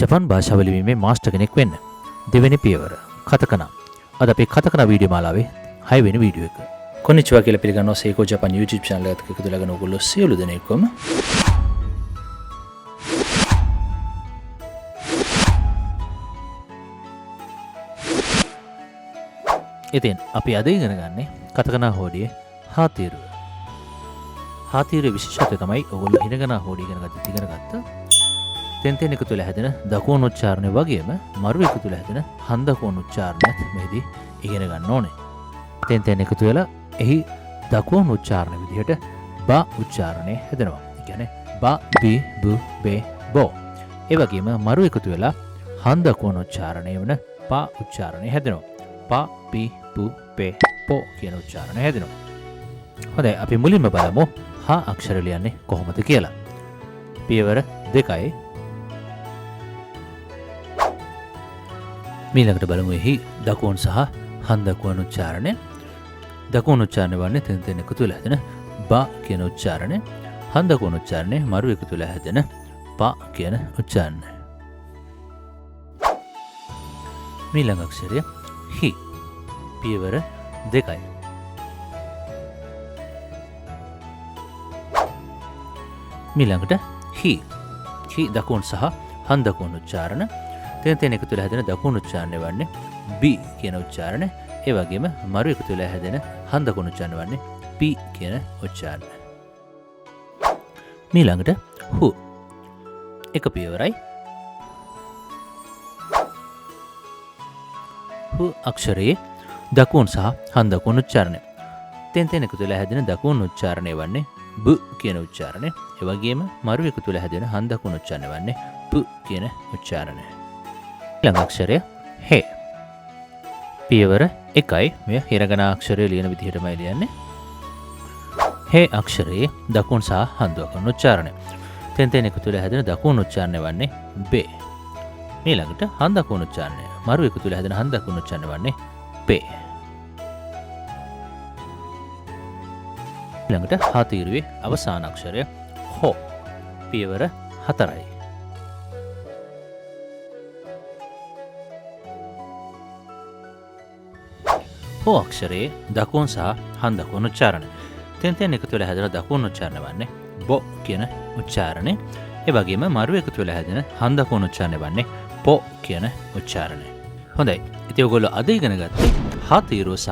ජපන් භාෂාව ලිවීමේ මාස්ටර් කෙනෙක් වෙන්න. දෙවෙනි පියවර කතකනා. අද අපි කතකනා වීඩියෝ මාලාවේ 6 වෙනි වීඩියෝ එක. කොනිචිවා කියලා පිළිගන්නවා සේකෝ ජපන් YouTube channel එකත් එකතු වෙලා ගන්න ඔයගොල්ලෝ සියලු දෙනෙක්ම. ඉතින් අපි අද ඉගෙන ගන්නේ කතකනා හෝඩියේ හාතීරුව. හාතීරුවේ විශේෂත්වය තමයි ඔයගොල්ලෝ හිනගනා හෝඩිය ඉගෙන ගත්ත තෙන් එකතු වෙලා හැදෙන දකුණු උච්චාරණය වගේම මරු එකතු වෙලා හැදෙන හන්දකුණු උච්චාරණයත් මෙහිදී ඉගෙන ගන්න ඕනේ. තෙන් එකතු වෙලා එහි දකුණු උච්චාරණ විදිහට බ උච්චාරණය හැදෙනවා. ඒ කියන්නේ බ බි බු බේ බෝ. ඒ වගේම මරු එකතු වෙලා හන්දකුණු උච්චාරණය වන ප උච්චාරණය හැදෙනවා. ප පි පු පේ පෝ කියන උච්චාරණය හැදෙනවා. හොඳයි අපි මුලින්ම බලමු හා අක්ෂර ලියන්නේ කොහොමද කියලා. පියවර 2යි. මීළඟට බලමු එහි දකුණු සහ හන්දකුණු උච්චාරණය. දකුණු උච්චාරණය වන්නේ තෙන් එකතු වෙලා හැදෙන බ කියන උච්චාරණය. හන්දකුණු උච්චාරණය මරු එකතු වෙලා හැදෙන ප කියන උච්චාරණය. මීළඟ අක්ෂරය හි. පියවර 2යි. මීළඟට හි. හි දකුණු සහ හන්දකුණු උච්චාරණ. තෙන් එකතු වෙලා හැදෙන දකුණු උච්චාරණය වන්නේ බි කියන උච්චාරණය. ඒ වගේම මරු එකතු වෙලා හැදෙන හන්දකුණු උච්චාරණය වන්නේ පි කියන උච්චාරණය. මීළඟට හු. එක පියවරයි. හු අක්ෂරයේ දකුණු සහ හන්දකුණු උච්චාරණය. තෙන් එකතු වෙලා හැදෙන දකුණු උච්චාරණය වන්නේ බ කියන උච්චාරණය. ඒ වගේම මරු එකතු වෙලා හැදෙන හන්දකුණු උච්චාරණය වන්නේ ප කියන උච්චාරණය. ඊළඟ අක්ෂරය හේ. පියවර 1යි. මෙය හිරගනා අක්ෂරය ලියන විදිහටමයි ලියන්නේ. හේ අක්ෂරයේ දකුණු සහ හන්දකුණු උච්චාරණය. තෙන් එකතු වෙලා හැදෙන දකුණු උච්චාරණය වන්නේ බේ. ඊළඟට හන්දකුණු උච්චාරණය. මරු එකතු වෙලා හැදෙන හන්දකුණු උච්චාරණය වන්නේ පේ. ඊළඟට හාතීරුවේ අවසාන අක්ෂරය හෝ. පියවර 4යි. හෝ අක්ෂරයේ දකුණු සහ හන්දකුණු උච්චාරණය. තෙන් එකතු වෙලා හැදෙන දකුණු උච්චාරණය වන්නේ බො කියන උච්චාරණය. ඒ වගේම මරු එකතු වෙලා හැදෙන හන්දකුණු උච්චාරණය වන්නේ පො කියන උච්චාරණය. හොඳයි. ඉතින් ඔයගොල්ලෝ අද ඉගෙන ගත්තේ හාතීරුව සහ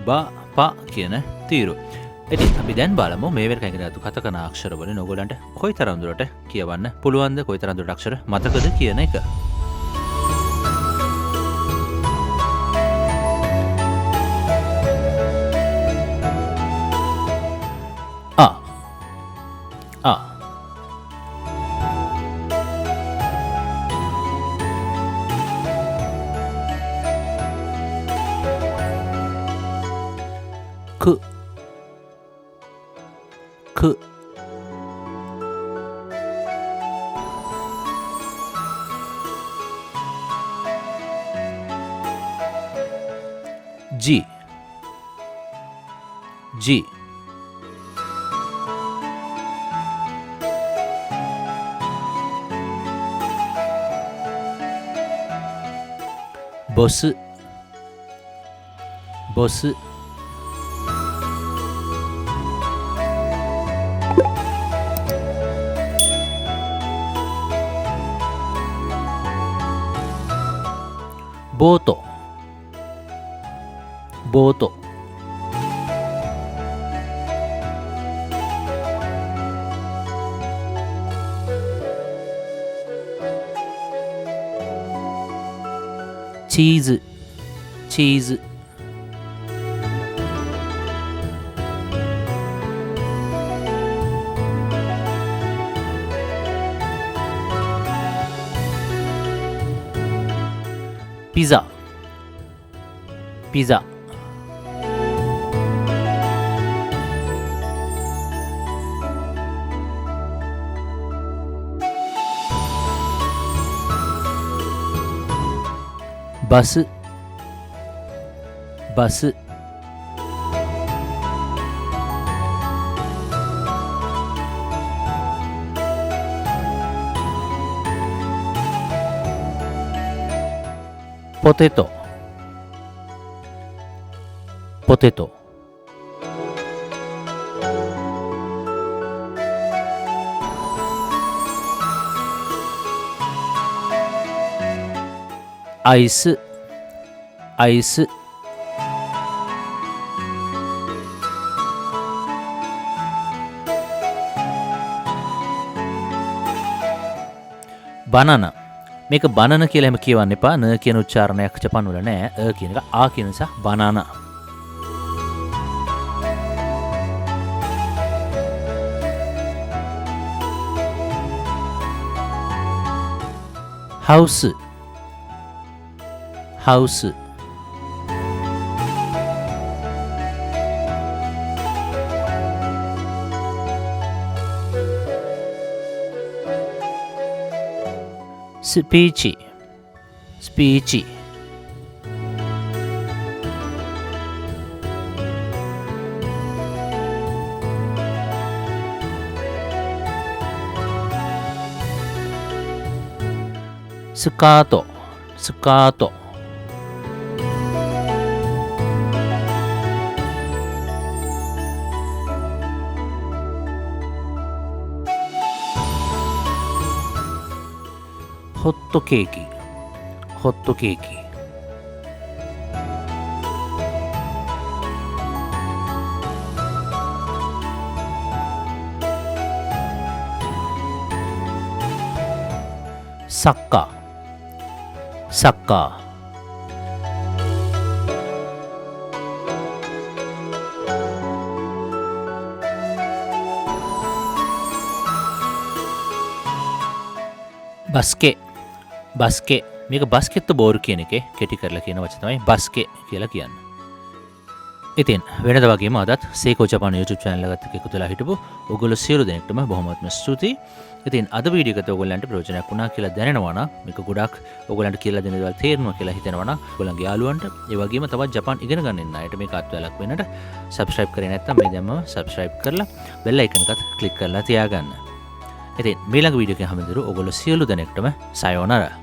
බ ප කියන තීරුව. ඉතින් අපි දැන් බලමු මේ වෙනකන් ඉගෙන ගත්ත කතකනා අක්ෂර වලින් ඔයගොල්ලන්ට කොයිතරම් දුරට කියවන්න පුළුවන්ද, කොයිතරම් දුරට අක්ෂර මතකද කියන එක. A K K G G Boss Boss Boto Boto Cheese Cheese Pizza Pizza Bus Bus potato potato ice ice banana මේක බනන කියලා එහෙම කියවන්න එපා. න කියන උච්චාරණයක් ජපාන් වල නෑ. කියන එක ආ කියන නිසා banana. house house speech speech 스카ート 스카ート ホットケーキホットケーキサッカーサッカーバスケバスケමේක බස්කෙට් ball කියන එකේ කෙටි කරලා කියන වචන තමයි බස්කේ කියලා කියන්නේ. ඉතින් වෙනද වගේම අදත් සේකෝ ජපාන් YouTube channel එකත් එක්ක එකතු වෙලා හිටපු ඔයගොල්ලෝ සියලු දෙනෙක්ටම බොහොමත්ම ස්තුතියි. ඉතින් අද වීඩියෝ එකට ඔයගොල්ලන්ට ප්‍රයෝජනයක් වුණා කියලා දැනෙනවා නම් මේක ගොඩක් ඔයගොල්ලන්ට කියලා දෙන දේවල් තේරෙනවා කියලා හිතෙනවා නම් ඔයගොල්ලන්ගේ යාළුවන්ට ඒ වගේම තවත් ජපාන් ඉගෙන ගන්න ඉන්න අයට මේක අත්වැලක් වෙන්නට subscribe කරේ නැත්නම් මේ දැම්මම subscribe කරලා bell icon එකත් click කරලා තියාගන්න. ඉතින් මේ ළඟ වීඩියෝ එකෙන් හැමදෙරු ඔයගොල්ලෝ සියලු දෙනෙක්ටම සයෝනාරා